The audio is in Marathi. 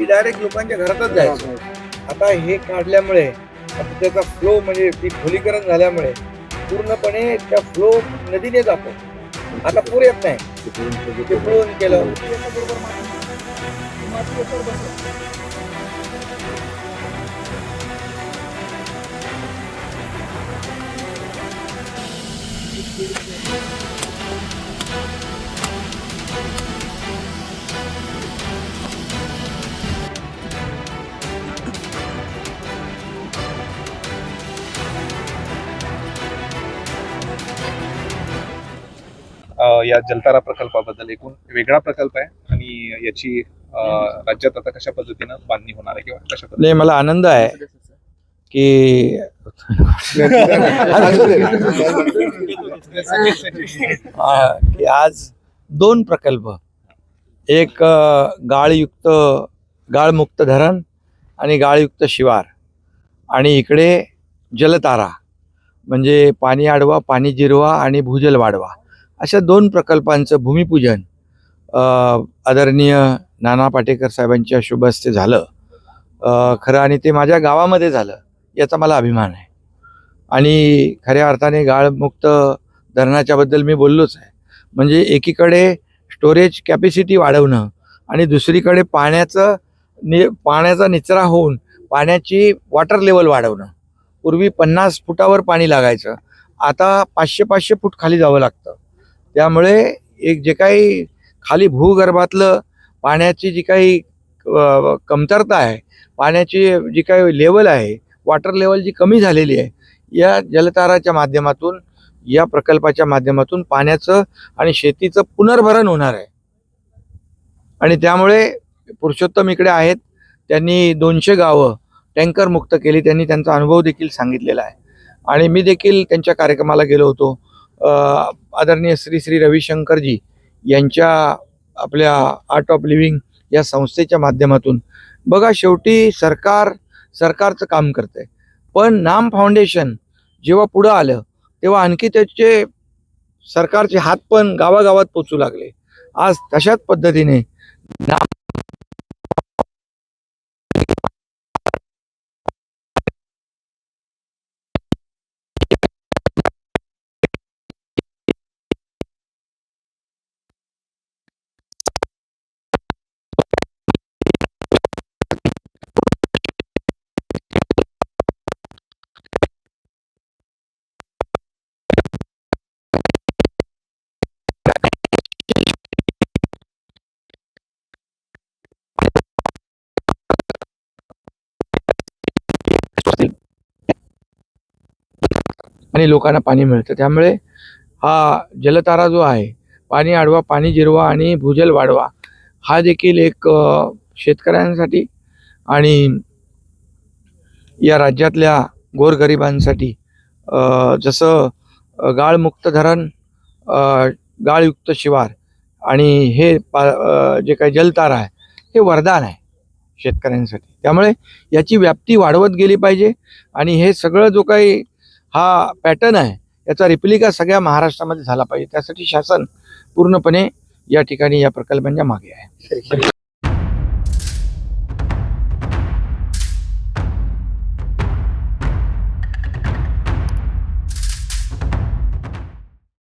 ती डायरेक्ट लोकांच्या घरातच जायची. आता हे काढल्यामुळे आता त्याचा फ्लो म्हणजे ती खोलीकरण झाल्यामुळे पूर्णपणे त्या फ्लो नदीने जातो. आता पूर येत नाही. ते पळून केलं. या जलतारा प्रकल्पाबद्दल एकूण वेगळा प्रकल्प आहे आणि याची राज्यात आता कशा पद्धतीनं बांधणी होणार आहे किंवा कशा पद्धतीने नाही, मला आनंद आहे की की आज दोन प्रकल्प, एक गाळमुक्त धरण आणि गाळयुक्त शिवार, आणि इकडे जलतारा म्हणजे पाणी अडवा, पाणी जिरवा आणि भूजल वाढवा, अशा दोन प्रकल्पांचं भूमिपूजन आदरणीय नाना पाटेकर साहेबांच्या शुभ हस्ते झालं. खरं आणि ते माझ्या गावामध्ये झालं याचा मला अभिमान आहे. आणि खऱ्या अर्थाने गाळमुक्त धरणाच्या बद्दल मी बोललोच आहे. म्हणजे एकीकडे स्टोरेज कॅपॅसिटी वाढवणं आणि दुसरीकडे पाण्याचा निचरा होऊन पाण्याची वॉटर लेवल वाढवणं. पूर्वी 50 फुटावर पाणी लागायचं, आता 500 फूट खाली जावं लागतं. त्यामुळे एक जे काही खाली भूगर्भातलं पाण्याची जी काही कमतरता आहे, पाण्याची जी काही लेवल आहे, वॉटर लेवल जी कमी झालेली आहे, या जलताराच्या माध्यमातून, या प्रकल्पाच्या माध्यमातून पाण्याचं आणि शेतीचं पुनर्भरण होणार आहे. आणि त्यामुळे पुरुषोत्तम इकडे आहेत, त्यांनी 200 गावं टँकर मुक्त केली. त्यांनी त्यांचा अनुभव देखील सांगितलेला आहे आणि मी देखील त्यांच्या कार्यक्रमाला गेलो होतो. आदरणीय श्री रविशंकरजी यांच्या आपल्या आर्ट ऑफ लिव्हिंग या संस्थेच्या माध्यमातून बघा, शेवटी सरकारचं काम करतंय. पण नाम फाउंडेशन जेव्हा पुढं आलं तेव्हा आणखी त्याचे सरकारचे हात पण गावागावात पोचू लागले. आज तशाच पद्धतीने नाम आणि लोकांना पाणी मिळतं. त्यामुळे हा जलतारा जो आहे, पाणी अडवा, पाणी जिरवा आणि भूजल वाढवा, हा देखील एक शेतकऱ्यांसाठी आणि या राज्यातल्या गोरगरिबांसाठी जसं गाळमुक्त धरण, गाळयुक्त शिवार आणि हे जे काही जलतारा आहे, हे वरदान आहे शेतकऱ्यांसाठी. त्यामुळे याची व्याप्ती वाढवत गेली पाहिजे आणि हे सगळं जो काही हा पॅटर्न आहे, याचा रिप्लिका सगळ्या महाराष्ट्रामध्ये झाला पाहिजे. त्यासाठी शासन पूर्णपणे या ठिकाणी या प्रकल्पांच्या मागे आहे.